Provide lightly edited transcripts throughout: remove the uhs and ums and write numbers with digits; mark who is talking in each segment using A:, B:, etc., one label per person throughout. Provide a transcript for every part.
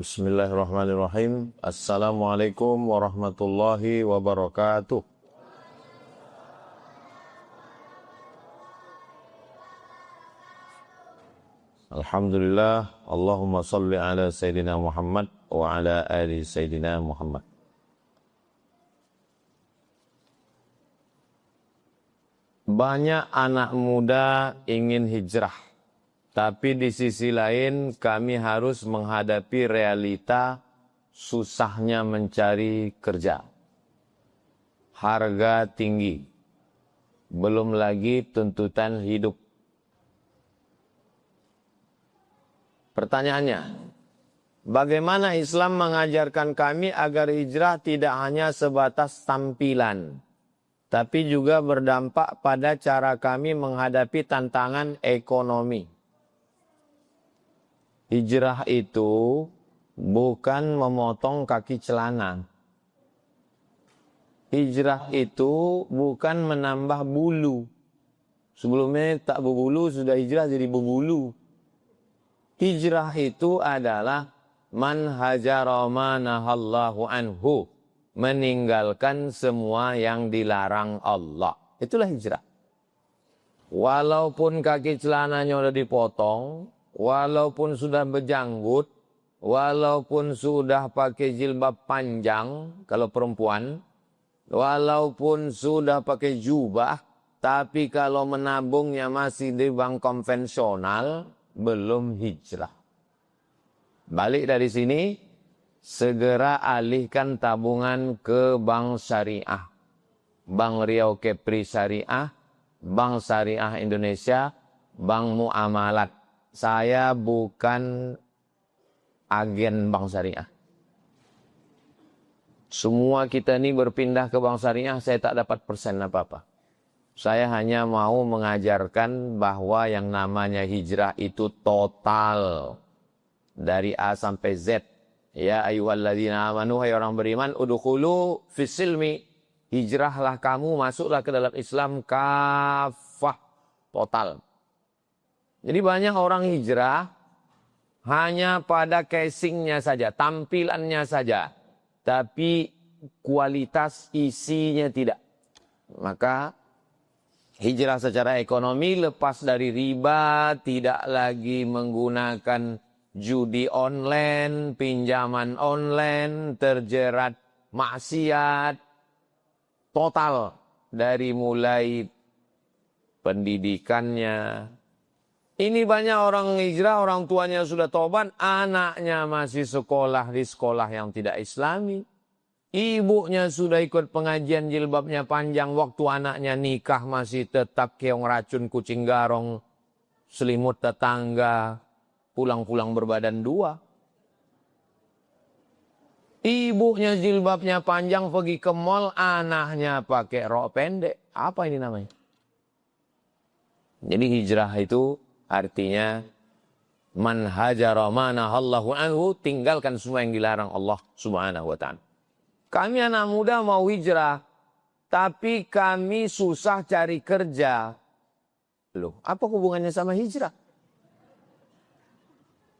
A: Bismillahirrahmanirrahim. Assalamualaikum warahmatullahi wabarakatuh. Alhamdulillah. Allahumma salli ala Sayyidina Muhammad wa ala ali Sayyidina Muhammad. Banyak anak muda ingin hijrah. Tapi di sisi lain kami harus menghadapi realita susahnya mencari kerja. Harga tinggi. Belum lagi tuntutan hidup. Pertanyaannya, bagaimana Islam mengajarkan kami agar hijrah tidak hanya sebatas tampilan, tapi juga berdampak pada cara kami menghadapi tantangan ekonomi? Hijrah itu bukan memotong kaki celana. Hijrah itu bukan menambah bulu. Sebelumnya tak berbulu, sudah hijrah jadi berbulu. Hijrah itu adalah man hajara ma nahallahu anhu. Meninggalkan semua yang dilarang Allah. Itulah hijrah. Walaupun kaki celananya sudah dipotong, walaupun sudah berjanggut, walaupun sudah pakai jilbab panjang kalau perempuan, walaupun sudah pakai jubah, tapi kalau menabungnya masih di bank konvensional, belum hijrah. Balik dari sini, segera alihkan tabungan ke bank syariah. Bank Riau Kepri Syariah, Bank Syariah Indonesia, Bank Muamalat. Saya bukan agen bank syariah. Semua kita ini berpindah ke bank syariah, saya tak dapat persen apa-apa. Saya hanya mau mengajarkan bahwa yang namanya hijrah itu total. Dari A sampai Z. Ya ayyuhalladzina amanu, hai orang beriman, udkhulu fis-silmi. Hijrahlah kamu, masuklah ke dalam Islam kafah, total. Jadi banyak orang hijrah hanya pada casingnya saja, tampilannya saja. Tapi kualitas isinya tidak. Maka hijrah secara ekonomi lepas dari riba, tidak lagi menggunakan judi online, pinjaman online, terjerat maksiat. Total dari mulai pendidikannya. Ini banyak orang hijrah, orang tuanya sudah tobat, anaknya masih sekolah di sekolah yang tidak islami. Ibunya sudah ikut pengajian, jilbabnya panjang, waktu anaknya nikah masih tetap keong racun, kucing garong, selimut tetangga, pulang-pulang berbadan dua. Ibunya jilbabnya panjang pergi ke mall, anaknya pakai rok pendek. Apa ini namanya? Jadi hijrah itu artinya man hajara ma nahallahu anhu, tinggalkan semua yang dilarang Allah Subhanahu wa taala. Kami anak muda mau hijrah, tapi kami susah cari kerja. Loh, apa hubungannya sama hijrah?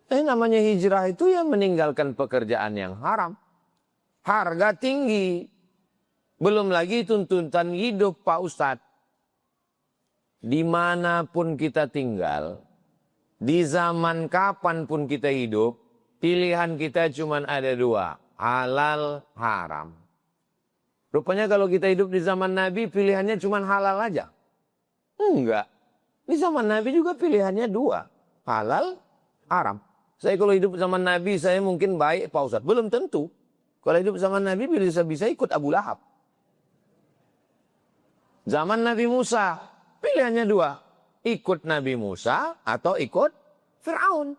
A: Namanya hijrah itu ya meninggalkan pekerjaan yang haram. Harga tinggi. Belum lagi tuntutan hidup, Pak Ustadz. Dimanapun kita tinggal, di zaman kapanpun kita hidup, pilihan kita cuma ada dua, halal, haram. Rupanya kalau kita hidup di zaman Nabi, pilihannya cuma halal aja. Enggak. Di zaman Nabi juga pilihannya dua, halal, haram. Saya kalau hidup zaman Nabi, saya mungkin baik, Pak Ustadz. Belum tentu. Kalau hidup zaman Nabi, bisa ikut Abu Lahab. Zaman Nabi Musa, pilihannya dua. Ikut Nabi Musa atau ikut Fir'aun.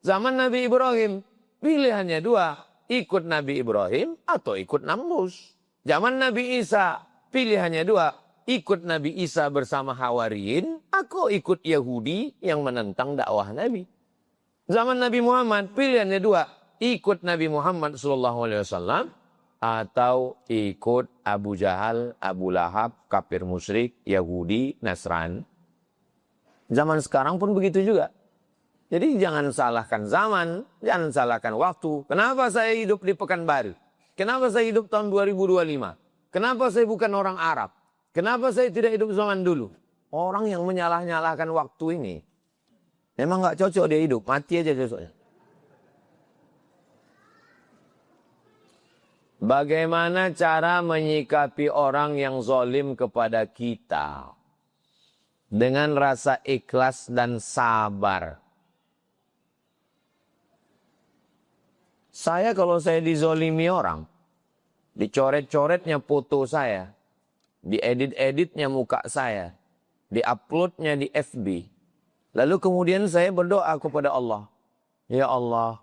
A: Zaman Nabi Ibrahim, pilihannya dua. Ikut Nabi Ibrahim atau ikut Namrus. Zaman Nabi Isa, pilihannya dua. Ikut Nabi Isa bersama Hawariyin atau ikut Yahudi yang menentang dakwah Nabi. Zaman Nabi Muhammad, pilihannya dua. Ikut Nabi Muhammad SAW atau ikut Abu Jahal, Abu Lahab, kafir musyrik, Yahudi, Nasrani. Zaman sekarang pun begitu juga. Jadi jangan salahkan zaman, jangan salahkan waktu. Kenapa saya hidup di Pekanbaru? Kenapa saya hidup tahun 2025? Kenapa saya bukan orang Arab? Kenapa saya tidak hidup zaman dulu? Orang yang menyalah-nyalahkan waktu ini, memang nggak cocok dia hidup, mati aja cocoknya. Bagaimana cara menyikapi orang yang zalim kepada kita? Dengan rasa ikhlas dan sabar. Saya kalau saya dizolimi orang, dicoret-coretnya foto saya, diedit-editnya muka saya, diuploadnya di FB. Lalu kemudian saya berdoa kepada Allah. Ya Allah,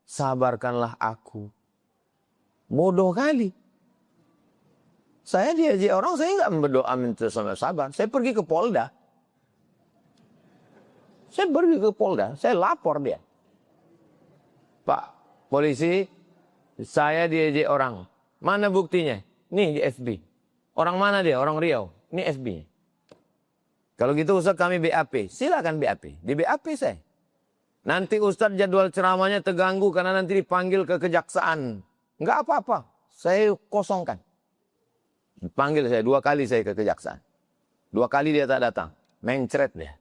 A: sabarkanlah aku. Bodoh kali. Saya diajak orang, saya nggak berdoa minta sabar. Saya pergi ke Polda. Saya lapor dia. Pak polisi, saya diajak orang. Mana buktinya? Nih di FB. Orang mana dia? Orang Riau. Ini FB. Kalau gitu Ustaz kami BAP. Silakan BAP. Di BAP saya. Nanti Ustaz jadwal ceramahnya terganggu karena nanti dipanggil ke kejaksaan. Enggak apa-apa, saya kosongkan. Panggil saya 2 kali saya ke kejaksaan. 2 kali dia tak datang, mencret dia.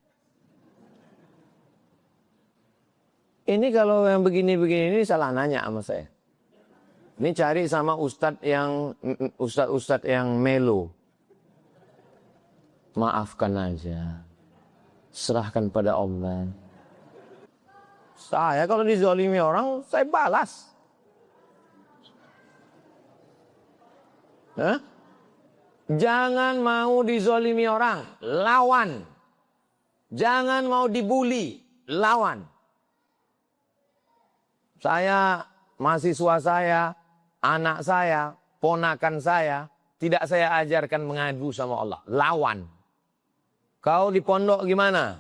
A: Ini kalau yang begini-begini ini salah nanya sama saya. Ini cari sama ustadz yang melo. Maafkan aja, serahkan pada Allah. Saya kalau dizalimi orang, saya balas. Hah? Jangan mau dizolimi orang, lawan. Jangan mau dibully, lawan. Saya, mahasiswa saya, anak saya, ponakan saya, tidak saya ajarkan mengadu sama Allah, lawan. Kau di pondok gimana?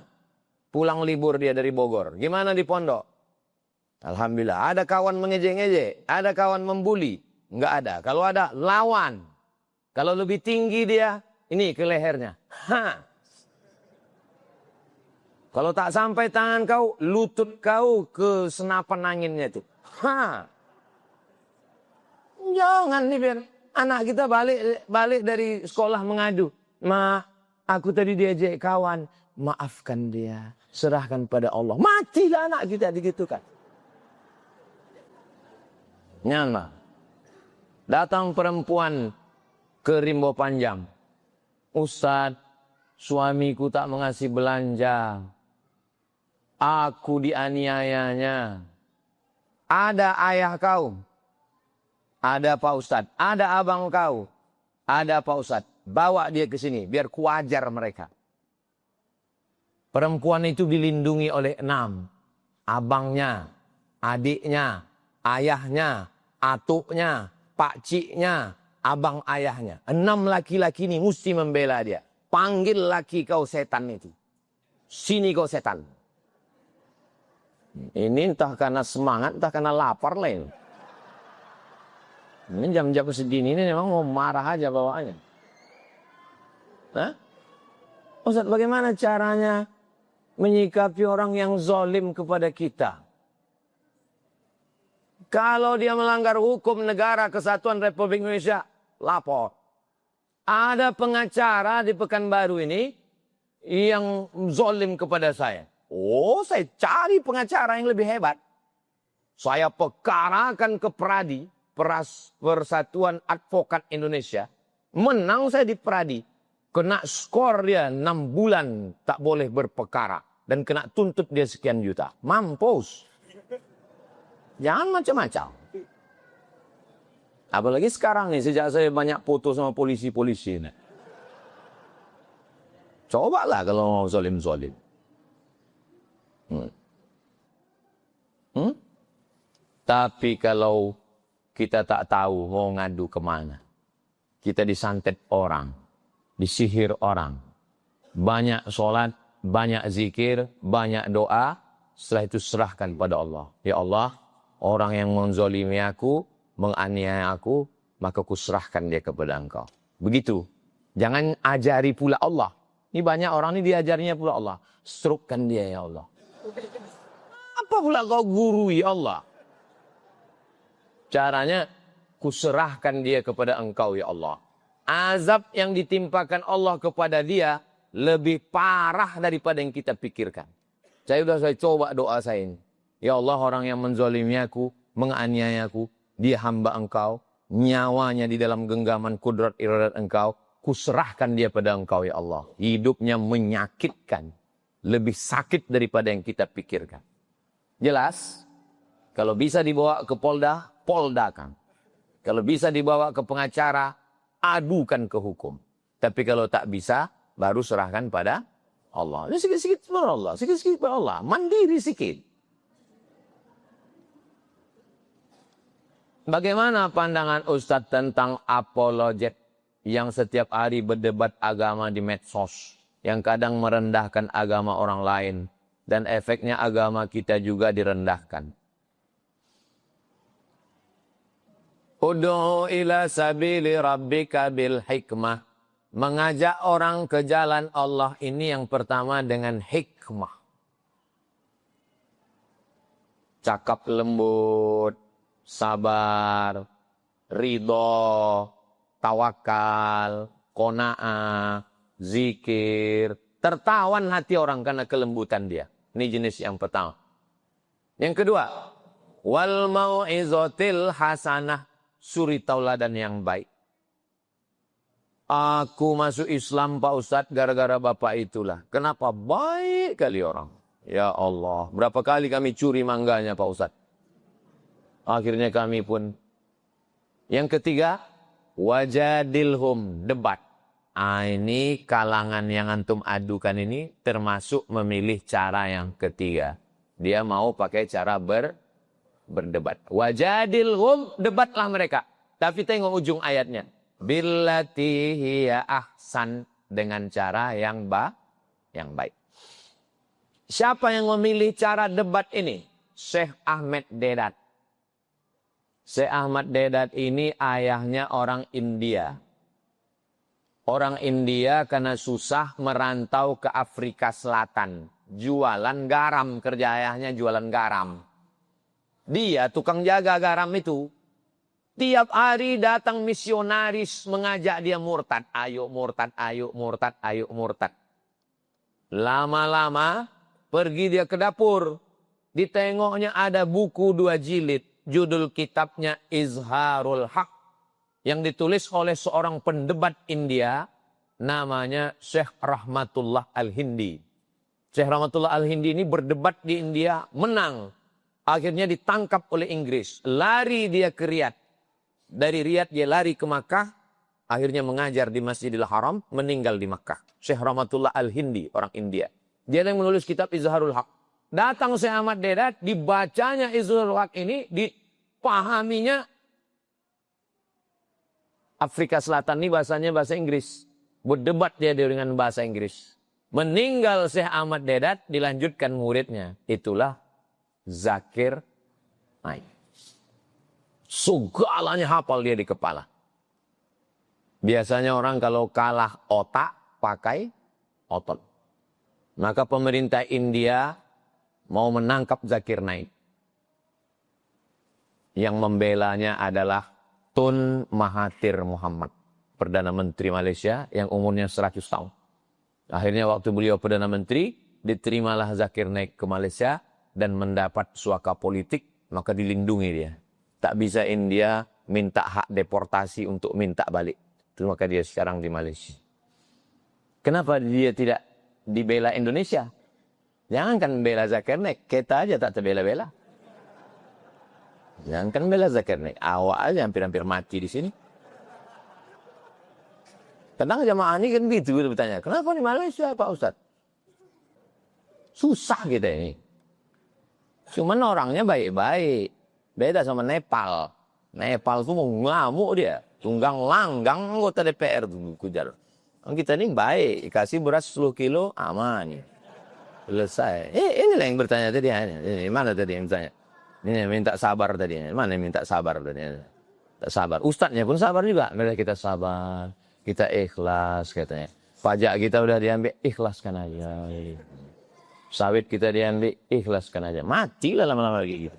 A: Pulang libur dia dari Bogor, gimana di pondok? Alhamdulillah, ada kawan mengejek-ngejek, ada kawan membuli. Enggak ada. Kalau ada, lawan. Kalau lebih tinggi dia, ini ke lehernya. Ha. Kalau tak sampai tangan kau, lutut kau ke senapan anginnya itu. Ha. Jangan nih biar anak kita balik dari sekolah mengadu. Ma, aku tadi diajak kawan. Maafkan dia. Serahkan pada Allah. Matilah anak kita digitukan. Nyala. Datang perempuan ke Rimbo Panjang. Ustaz, suamiku tak mengasih belanja. Aku dianiayanya. Ada ayah kau. Ada Pak Ustaz. Ada abang kau. Ada Pak Ustaz. Bawa dia ke sini biar kuajar mereka. Perempuan itu dilindungi oleh 6. Abangnya, adiknya, ayahnya, atuknya, pakciknya, abang ayahnya. 6 laki-laki ini mesti membela dia. Panggil laki kau setan itu. Sini kau setan. Ini entah karena semangat, entah karena lapar lah ini. Ini jam-jam segini ini memang mau marah aja bawaannya. Hah? Ustaz, bagaimana caranya menyikapi orang yang zalim kepada kita? Kalau dia melanggar hukum negara kesatuan Republik Indonesia, lapor. Ada pengacara di Pekanbaru ini yang zalim kepada saya. Oh, saya cari pengacara yang lebih hebat. Saya perkarakan ke Pradi, Persatuan Advokat Indonesia. Menang saya di Pradi. Kena skor dia 6 bulan tak boleh berperkara. Dan kena tuntut dia sekian juta. Mampus. Jangan macam-macam. Apalagi sekarang nih, sejak saya banyak foto sama polisi-polisi. Cobalah kalau mau zalim-zalim. Tapi kalau kita tak tahu mau ngadu kemana. Kita disantet orang. Disihir orang. Banyak sholat, banyak zikir, banyak doa. Setelah itu serahkan pada Allah. Ya Allah, orang yang menzalimi aku, menganiaya aku, maka ku serahkan dia kepada engkau. Begitu. Jangan ajari pula Allah. Ini banyak orang ini diajarinya pula Allah. Strukkan dia ya Allah. Kenapa pula kau gurui Allah? Caranya, kuserahkan dia kepada engkau ya Allah. Azab yang ditimpakan Allah kepada dia lebih parah daripada yang kita pikirkan. Saya coba doa saya ini. Ya Allah, orang yang menzalimi aku, menganiaya aku, dia hamba engkau, nyawanya di dalam genggaman kudrat iradat engkau, kuserahkan dia pada engkau ya Allah. Hidupnya menyakitkan, lebih sakit daripada yang kita pikirkan. Jelas, kalau bisa dibawa ke Polda, poldakan. Kalau bisa dibawa ke pengacara, adukan ke hukum. Tapi kalau tak bisa, baru serahkan pada Allah. Sikit-sikit pada Allah, sikit-sikit pada Allah. Mandiri sikit. Bagaimana pandangan Ustadz tentang apologet yang setiap hari berdebat agama di medsos, yang kadang merendahkan agama orang lain, dan efeknya agama kita juga direndahkan? Ud'u ila sabili rabbika bil hikmah. Mengajak orang ke jalan Allah ini yang pertama dengan hikmah. Cakap lembut, sabar, ridho, tawakal, qanaah, zikir. Tertawan hati orang karena kelembutan dia. Ini jenis yang pertama. Yang kedua, wal mau'izatil hasanah. Suri tauladan yang baik. Aku masuk Islam Pak Ustadz gara-gara bapak itulah. Kenapa? Baik kali orang. Ya Allah, berapa kali kami curi mangganya Pak Ustadz. Akhirnya kami pun. Yang ketiga, wajadilhum, debat. Ini kalangan yang antum adukan ini termasuk memilih cara yang ketiga. Dia mau pakai cara berdebat. Wajadilhum, debatlah mereka. Tapi tengok ujung ayatnya. Billati hiya ahsan, dengan cara yang baik. Siapa yang memilih cara debat ini? Syekh Ahmad Deedat. Syekh Ahmad Deedat ini ayahnya orang India. Orang India karena susah merantau ke Afrika Selatan. Jualan garam, kerja ayahnya jualan garam. Dia tukang jaga garam itu. Tiap hari datang misionaris mengajak dia murtad. Ayo murtad, ayo murtad, ayo murtad. Lama-lama pergi dia ke dapur. Ditengoknya ada buku 2 jilid. Judul kitabnya Izharul Haq. Yang ditulis oleh seorang pendebat India. Namanya Syekh Rahmatullah Al-Hindi. Syekh Rahmatullah Al-Hindi ini berdebat di India, menang. Akhirnya ditangkap oleh Inggris. Lari dia ke Riyadh. Dari Riyadh dia lari ke Makkah. Akhirnya mengajar di Masjidil Haram. Meninggal di Makkah. Syekh Rahmatullah Al-Hindi, orang India. Dia yang menulis kitab Izharul Haq. Datang Syekh Ahmad Deedat. Dibacanya Izharul Haq ini. Dipahaminya. Afrika Selatan ini bahasanya bahasa Inggris. Berdebat dia dengan bahasa Inggris. Meninggal Syekh Ahmad Deedat. Dilanjutkan muridnya. Itulah Zakir Naik. Segalanya hafal dia di kepala. Biasanya orang kalau kalah otak, pakai otot. Maka pemerintah India mau menangkap Zakir Naik. Yang membelanya adalah Tun Mahathir Muhammad. Perdana Menteri Malaysia yang umurnya 100 tahun. Akhirnya waktu beliau Perdana Menteri, diterimalah Zakir Naik ke Malaysia. Dan mendapat suaka politik, maka dilindungi dia. Tak bisa India minta hak deportasi untuk minta balik. Itu maka dia sekarang di Malaysia. Kenapa dia tidak dibela Indonesia? Jangankan bela Zakir Naik, kita aja tak terbela-bela. Jangankan bela Zakir Naik, awak aja hampir-hampir mati di sini. Kadang jamaah ini kan gitu bertanya, kenapa di Malaysia Pak Ustadz? Susah kita ini. Cuman orangnya baik-baik. Beda sama Nepal. Nepal tuh mau ngamuk dia. Tunggang langgang anggota DPR tuh kujar. Kita ini baik. Kasih beras 10 kilo, aman. Selesai. Inilah yang bertanya tadi. Ini, mana tadi yang bertanya? Ini minta sabar tadi. Mana yang minta sabar tadi? Tak sabar. Ustadznya pun sabar juga. Mereka kita sabar. Kita ikhlas katanya. Pajak kita udah diambil. Ikhlaskan aja. Sawit kita diambil, ikhlaskan aja. Matilah lama-lama lagi gitu.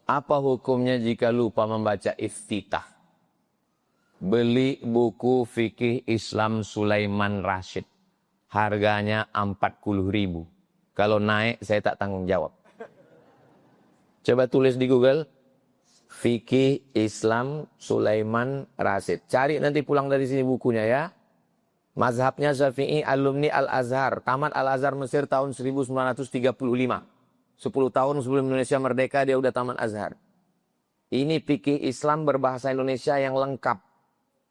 A: Apa hukumnya jika lupa membaca iftitah? Beli buku fikih Islam Sulaiman Rashid. Harganya 40.000. Kalau naik saya tak tanggung jawab. Coba tulis di Google. Fikih Islam Sulaiman Rashid. Cari nanti pulang dari sini bukunya ya. Mazhabnya Syafi'i, alumni Al-Azhar. Tamat Al-Azhar Mesir tahun 1935. 10 tahun sebelum Indonesia merdeka dia udah tamat Azhar. Ini fikih Islam berbahasa Indonesia yang lengkap.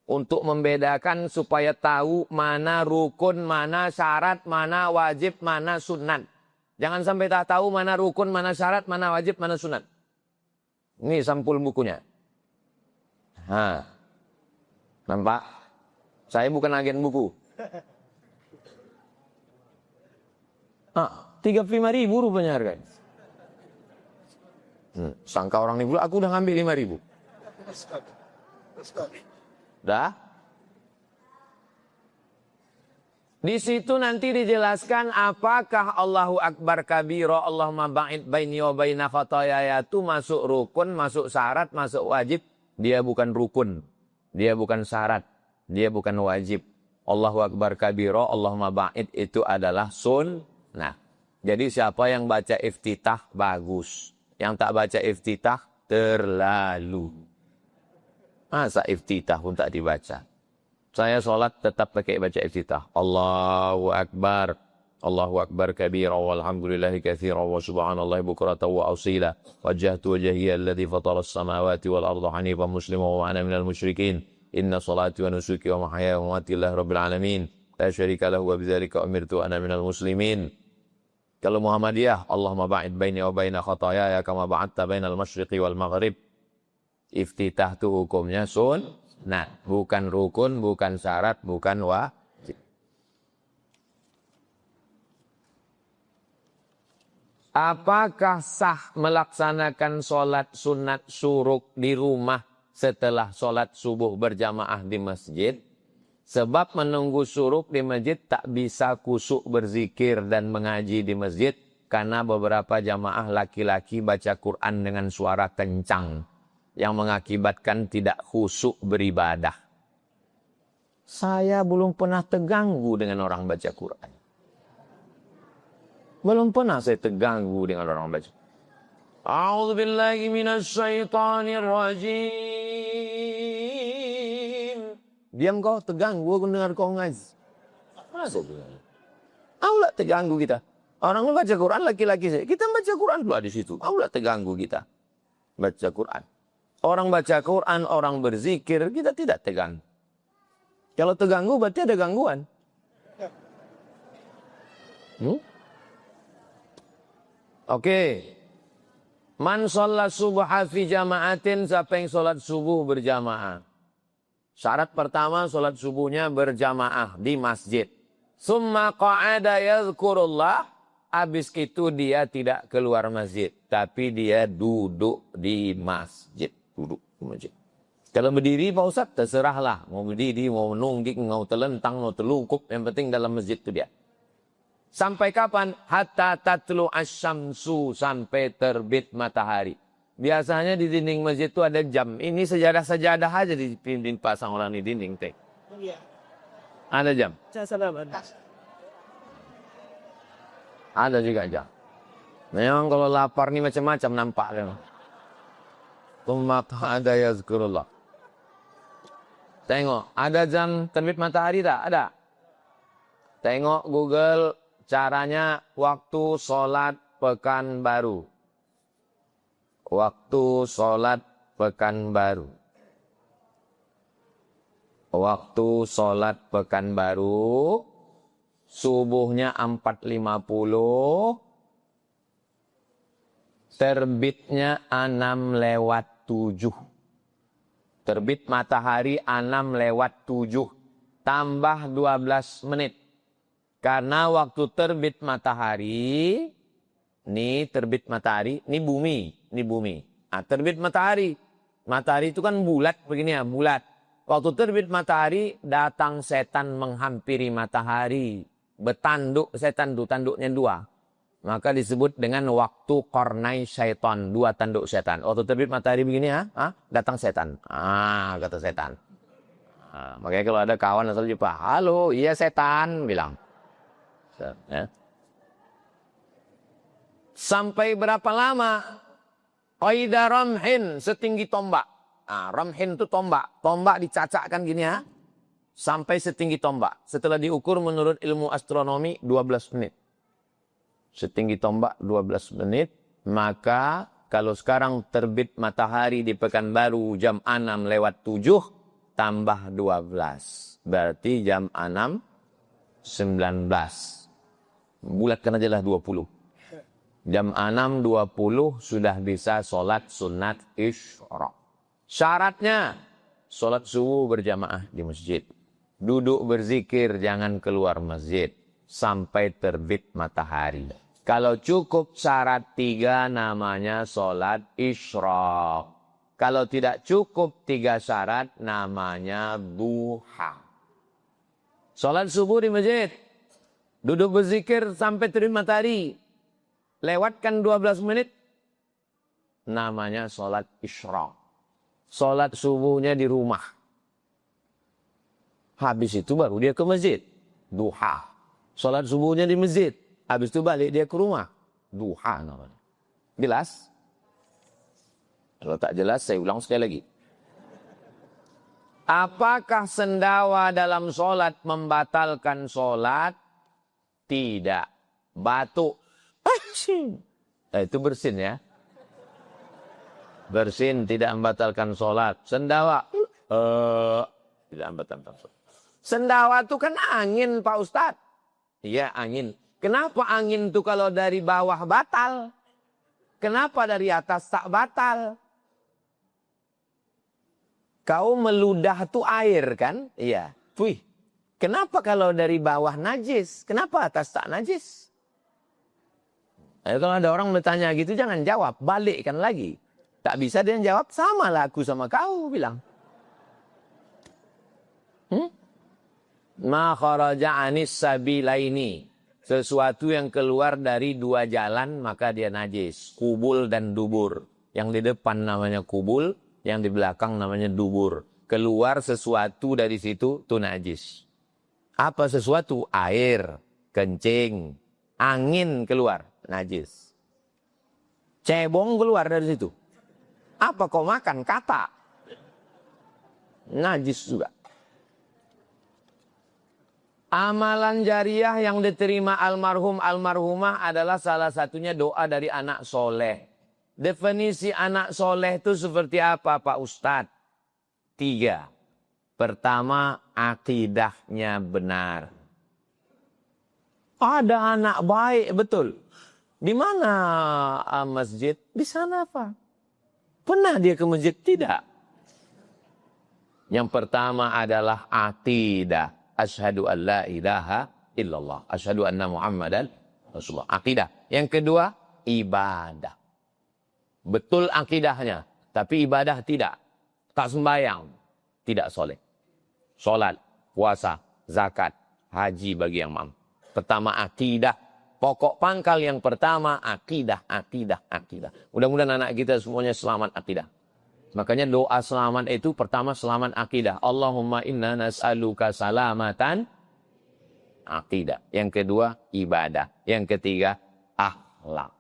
A: Untuk membedakan supaya tahu mana rukun, mana syarat, mana wajib, mana sunat. Jangan sampai tak tahu mana rukun, mana syarat, mana wajib, mana sunat. Ini sampul bukunya. Nampak? Saya bukan agen buku. 35.000 rupanya harganya. Sangka orang ini, aku udah ngambil 5.000. Dah? Di situ nanti dijelaskan apakah Allahu Akbar kabira, Allahumma ba'id baini wa baina khataaya itu masuk rukun, masuk syarat, masuk wajib. Dia bukan rukun, dia bukan syarat, dia bukan wajib. Allahu Akbar kabira, Allahumma ba'id itu adalah sunnah. Jadi siapa yang baca iftitah bagus, yang tak baca iftitah terlalu. Masa iftitah pun tak dibaca. Saya sholat tetap pakai baca iftitah. Allahu Akbar. Allahu Akbar kabira walhamdulillahi katsira wa subhanallahi bukratan wa asila. Wajjahtu wajhiya alladhi fatara as-samawati wal arda hanifan musliman wa ana minal musyrikin. Inna salati wa nusuki wa mahyaya wa mamati lillahi rabbil alamin. La syarika lahu wa bidzalika umirtu ana minal muslimin. Kalau Muhammadiyah, Allahumma ba'id baini wa baina khataaya kama ba'adta bainal masyriqi wal maghrib. Iftitah itu hukumnya sunnah, bukan rukun, bukan syarat, bukan wajib. Apakah sah melaksanakan sholat sunat syuruk di rumah setelah sholat subuh berjamaah di masjid? Sebab menunggu syuruk di masjid tak bisa kusuk berzikir dan mengaji di masjid karena beberapa jamaah laki-laki baca Quran dengan suara kencang yang mengakibatkan tidak khusyuk beribadah. Saya belum pernah terganggu dengan orang baca Quran. Belum pernah saya terganggu dengan orang baca. A'udzubillahi minasyaitonir rajim. Diam kau, terganggu aku dengar kau ngaji. Masa terganggu? Allah terganggu kita. Orang baca Quran laki-laki saya. Kita baca Quran pula di situ. Allah terganggu kita. Baca Quran. Orang baca Quran, orang berzikir, kita tidak terganggu. Kalau terganggu berarti ada gangguan. Oke. Man sholat subha fi jama'atin, siapa yang sholat subuh berjamaah. Syarat pertama sholat subuhnya berjamaah di masjid. Summa qa'ada yadhkurullah. Habis itu dia tidak keluar masjid. Tapi dia duduk di masjid. Duduk di masjid. Kalau berdiri Pak Ustaz, terserahlah. Mau berdiri, mau menungging, mau terlentang, mau terlungkup. Yang penting dalam masjid itu dia. Sampai kapan? Hatta tatlu asyamsu. Sampai terbit matahari. Biasanya di dinding masjid itu ada jam. Ini sejadah-sejadah aja dipasang orang di dinding. Iya. Ada jam. Ada juga jam. Memang kalau lapar nih macam-macam nampak. Tumak ada yazkurullah. Tengok, ada jam terbit matahari tak? Ada. Tengok Google caranya waktu sholat Pekanbaru. Waktu sholat Pekanbaru. Waktu sholat Pekanbaru. Subuhnya 4.50. Terbitnya 6:07. Terbit matahari 6:07. Tambah 12 menit. Karena waktu terbit matahari. Ini terbit matahari. Ini bumi. Ini bumi. Nah, terbit matahari. Matahari itu kan bulat begini ya, bulat. Waktu terbit matahari, datang setan menghampiri matahari. Bertanduk setan itu, tanduknya dua. Maka disebut dengan waktu kornai syaitan, dua tanduk setan. Waktu terbit matahari begini, datang setan. Kata setan. Makanya kalau ada kawan asal jumpa, halo, iya setan, bilang. Ya. Sampai berapa lama? Qaida ramhin, setinggi tombak. Ramhin itu tombak. Tombak dicacakkan gini ya. Sampai setinggi tombak. Setelah diukur menurut ilmu astronomi 12 menit. Setinggi tombak 12 menit. Maka kalau sekarang terbit matahari di Pekanbaru jam 6 lewat 7. Tambah 12. Berarti jam 6, 19. Bulatkan aja lah 20. Jam 6.20 sudah bisa sholat sunat isyraq. Syaratnya, sholat subuh berjamaah di masjid. Duduk berzikir, jangan keluar masjid. Sampai terbit matahari. Kalau cukup syarat 3 namanya sholat isyraq. Kalau tidak cukup 3 syarat namanya duha. Sholat subuh di masjid. Duduk berzikir sampai terbit matahari. Lewatkan 12 menit. Namanya sholat isyraq. Sholat subuhnya di rumah. Habis itu baru dia ke masjid. Duha. Sholat subuhnya di masjid. Habis itu balik dia ke rumah. Duha namanya. Jelas? Kalau tak jelas saya ulang sekali lagi. Apakah sendawa dalam sholat membatalkan sholat? Tidak. Batuk. Itu bersin ya. Bersin tidak membatalkan sholat. Sendawa. Tidak membatalkan sholat. Sendawa itu kan angin Pak Ustadz. Iya angin. Kenapa angin itu kalau dari bawah batal? Kenapa dari atas tak batal? Kau meludah itu air kan? Iya. Wih. Kenapa kalau dari bawah najis? Kenapa atas tak najis? Kalau ada orang bertanya gitu jangan jawab. Balikkan lagi. Tak bisa dia jawab. Sama lah aku sama kau bilang. Ma kharaja anis sabilaini. Sesuatu yang keluar dari 2 jalan maka dia najis. Kubul dan dubur. Yang di depan namanya kubul. Yang di belakang namanya dubur. Keluar sesuatu dari situ itu najis. Apa sesuatu? Air. Kencing. Angin keluar. Najis. Cebong keluar dari situ. Apa kau makan? Kata. Najis juga. Amalan jariah yang diterima almarhum almarhumah adalah salah satunya doa dari anak soleh. Definisi anak soleh itu seperti apa Pak Ustadz? 3. Pertama, akidahnya benar. Ada anak baik, betul. Di mana masjid? Di sana Pak. Pernah dia ke masjid? Tidak. Yang pertama adalah akidah. Asyhadu an la ilaha illallah. Asyhadu anna Muhammadan Rasulullah. Akidah. Yang kedua, ibadah. Betul akidahnya. Tapi ibadah tidak. Tak sembahyang. Tidak soleh. Solat, puasa, zakat, haji bagi yang mampu. Pertama akidah. Pokok pangkal yang pertama akidah, akidah, akidah. Mudah-mudahan anak kita semuanya selamat akidah. Makanya doa selamat itu pertama selamat akidah. Allahumma inna nas'aluka salamatan akidah. Yang kedua ibadah. Yang ketiga akhlak.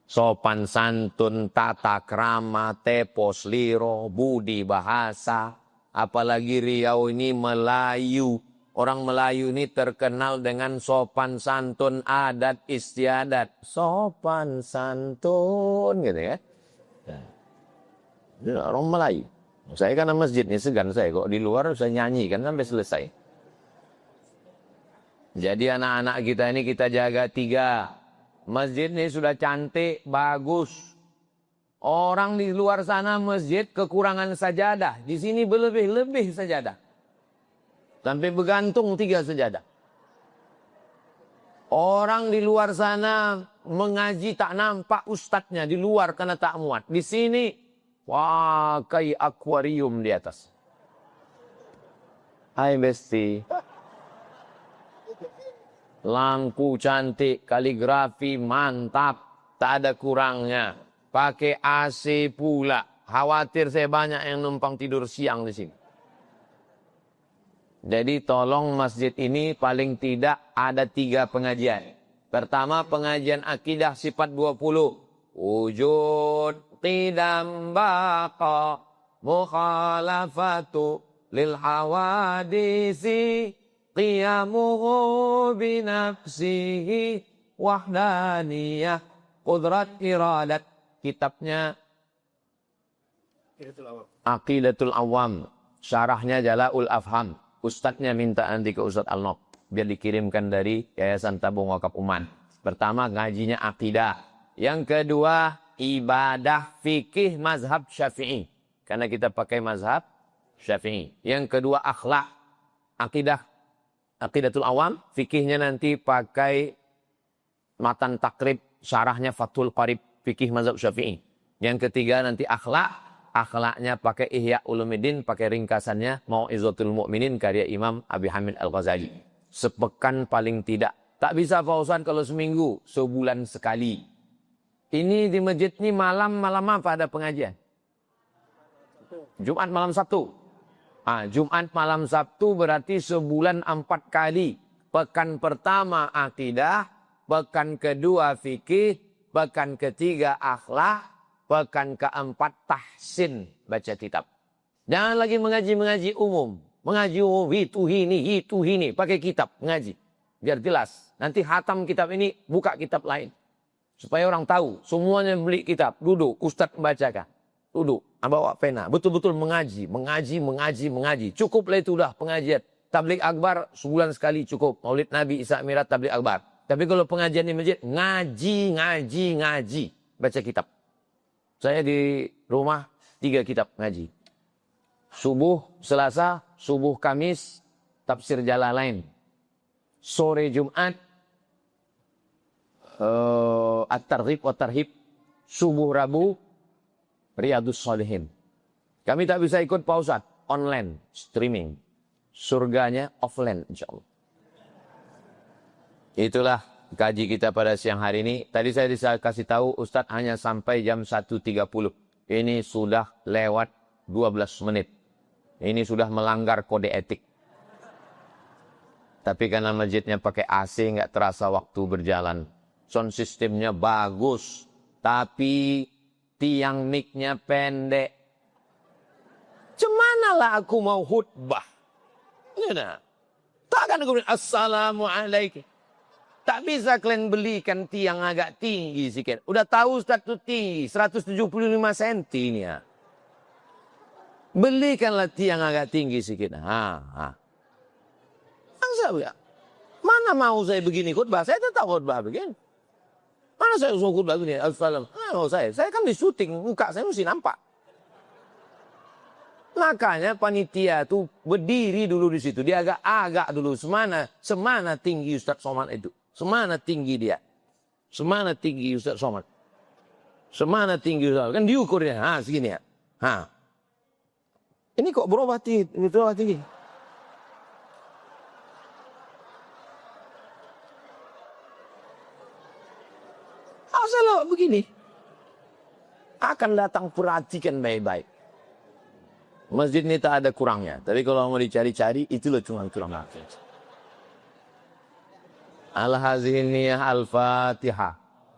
A: Sopan santun, tata krama, tepos liro, budi bahasa. Apalagi Riau ini Melayu. Orang Melayu ini terkenal dengan sopan santun, adat istiadat. Sopan santun gitu ya. Orang Melayu. Saya kan masjid ini segan saya. Kok di luar saya nyanyikan sampai selesai. Jadi anak-anak kita ini kita jaga 3. Masjid ini sudah cantik, bagus. Orang di luar sana masjid kekurangan sajadah. Di sini berlebih-lebih sajadah. Sampai bergantung 3 sajadah. Orang di luar sana mengaji tak nampak ustadznya di luar karena tak muat. Di sini, wah kayak akuarium di atas. Hai Besti. Lampu cantik, kaligrafi mantap, tak ada kurangnya. Pakai AC pula. Khawatir saya banyak yang numpang tidur siang di sini. Jadi tolong masjid ini paling tidak ada 3 pengajian. Pertama pengajian akidah sifat 20. Wujud qidam baqa mukhalafatu lil hawadisi qiyamuhu binafsihi wahdaniyah qudrat iradat. Kitabnya Aqidatul Awam, syarahnya Jala'ul Afham. Ustadznya minta nanti ke Ustadz Al-Nob biar dikirimkan dari Yayasan Tabung Wakaf Uman. Pertama ngajinya akidah, yang kedua ibadah fikih mazhab Syafi'i karena kita pakai mazhab Syafi'i. Yang kedua akhlak, Aqidatul Awam, fikihnya nanti pakai Matan Takrib, syarahnya Fathul Qarib, fikih mazhab Syafi'i. Yang ketiga nanti akhlaknya pakai Ihya Ulumuddin, pakai ringkasannya Mau'izatul Mu'minin karya Imam Abi Hamid Al-Ghazali. Sepekan paling tidak. Tak bisa Pak Ustaz kalau seminggu, sebulan sekali. Ini di masjid ini malam apa ada pengajian? Jumat malam Sabtu. Jumat malam Sabtu berarti sebulan 4 kali. Pekan pertama akidah, pekan kedua fikih, pekan ketiga akhlak, pekan keempat tahsin baca kitab. Jangan lagi mengaji umum. Mengaji umum itu ini. Pakai kitab mengaji. Biar jelas. Nanti hatam kitab ini buka kitab lain. Supaya orang tahu. Semuanya beli kitab. Duduk. Ustadz membacakan. Duduk. Bawa pena. Betul-betul mengaji. Cukuplah itu dah pengajian. Tabligh akbar sebulan sekali cukup. Maulid Nabi Isra Mi'raj tabligh akbar. Tapi kalau pengajian di masjid ngaji. Baca kitab. Saya di rumah 3 kitab ngaji. Subuh Selasa, subuh Kamis, tafsir Jalalain. Sore Jumat, At-Targhib wa Tarhib. Subuh Rabu, Riyadhus Shalihin. Kami tak bisa ikut Pak Ustadz, online, streaming. Surganya offline, insya Allah. Itulah kaji kita pada siang hari ini. Tadi saya kasih tahu Ustadz hanya sampai jam 1.30. Ini sudah lewat 12 menit. Ini sudah melanggar kode etik. Tapi karena masjidnya pakai AC nggak terasa waktu berjalan. Sound systemnya bagus. Tapi tiang mic-nya pendek. Cemanalah aku mau khutbah. Nah, takkan aku bilang Assalamualaikum. Tak bisa kalian belikan tiang agak tinggi sikit. Udah tahu Ustaz itu tinggi, 175 cm ini ya. Belikanlah tiang agak tinggi sikit. Mana mau saya begini khutbah? Saya tak tahu khutbah begini. Mana saya usah khutbah begini? Assalamualaikum. Saya kan di syuting, muka saya mesti nampak. Makanya panitia itu berdiri dulu di situ. Dia agak dulu. Semana tinggi Ustaz Somad itu. Semana tinggi dia. Semana tinggi Ustaz Somad. Semana tinggi Ustaz. Kan diukurnya. Segini ya. Ini kok berubah tinggi. Salah begini. Akan datang perhatikan baik-baik. Masjid ini tak ada kurangnya. Tapi kalau mau dicari-cari, itulah cuma kurang. Al-Haziniyah Al-Fatihah.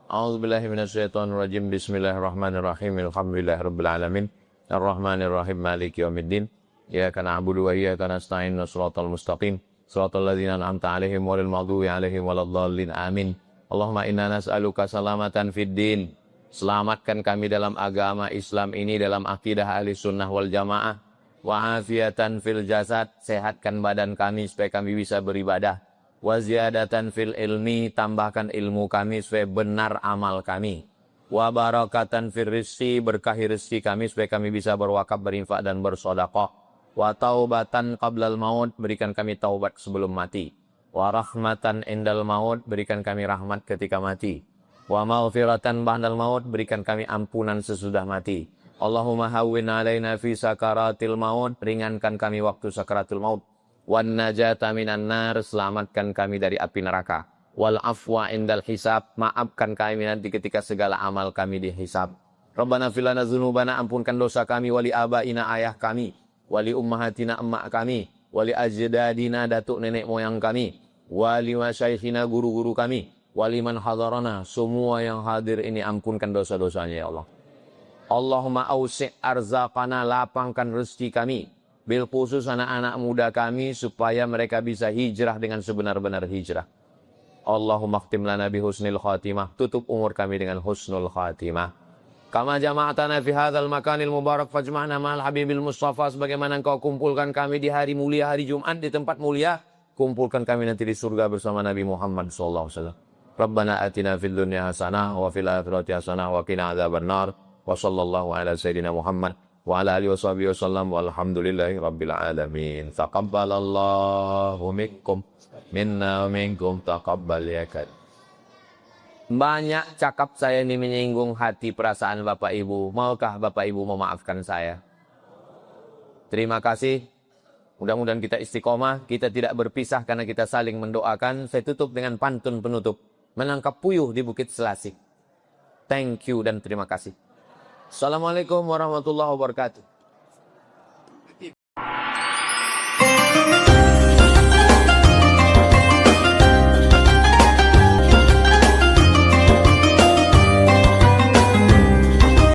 A: A'udzubillahi minasyaitonirrajim. Bismillahirrahmanirrahim. Alhamdulillahirabbil alamin. Arrahmanirrahim. Maliki yaumiddin. Iyyaka na'budu wa iyyaka nasta'in. Shiratal mustaqim. Shiratal ladzina an'amta 'alaihim ghairil maghdubi 'alaihim waladdallin. Amin. Allahumma inna nas'aluka salamatan fid din. Selamatkan kami dalam agama Islam ini, dalam akidah ahli sunnah wal jamaah. Wa afiatan fil jasad. Sehatkan badan kami supaya kami bisa beribadah. Wa ziyadatan fil ilmi, tambahkan ilmu kami supaya benar amal kami. Wa barakatan fil rizki, berkahi rezeki kami supaya kami bisa berwakaf, berinfak dan bersedekah. Wa taubatan qablal maut, berikan kami taubat sebelum mati. Wa rahmatan indal maut, berikan kami rahmat ketika mati. Wa maghfiratan ba'dal maut, berikan kami ampunan sesudah mati. Allahumma hawwin alaina fi sakaratil maut, ringankan kami waktu sakaratul maut. wan najata minan nar, selamatkan kami dari api neraka, wal afwa indal hisab, maafkan kami nanti ketika segala amal kami dihisab. Rabbana fil lana dzunubana, ampunkan dosa kami, wali abaina, ayah kami, wali ummahatina, emak kami, wali ajdadina, datuk nenek moyang kami, wali masyaikhina, guru-guru kami, wali man hadarana, semua yang hadir ini ampunkan dosa-dosanya ya Allah. Allahumma ausi' arzaqana, lapangkan rezeki kami, bil khusus anak-anak muda kami supaya mereka bisa hijrah dengan sebenar-benar hijrah. Allahumma khtim lana bi husnil khatimah, tutup umur kami dengan husnul khatimah. Kama jama'atana fi hadzal makanil mubarak fajma'na ma'al habibil mustafa, sebagaimana engkau kumpulkan kami di hari mulia, hari Jumat di tempat mulia, kumpulkan kami nanti di surga bersama Nabi Muhammad sallallahu alaihi wasallam. Rabbana atina fid dunya hasanah wa fil akhirati hasanah wa qina adzabannar. Wa sallallahu ala sayyidina Muhammad wa ala alihi washabihi wasallam walhamdulillahi rabbil alamin. Taqabbalallahu minkum minna wa minkum taqabbal ya kad. Banyak cakap saya ini menyinggung hati perasaan Bapak Ibu. Maukah Bapak Ibu memaafkan saya? Terima kasih. Mudah-mudahan kita istiqomah, kita tidak berpisah karena kita saling mendoakan. Saya tutup dengan pantun penutup. Menangkap puyuh di Bukit Selasih. Thank you dan terima kasih. Assalamualaikum warahmatullahi wabarakatuh.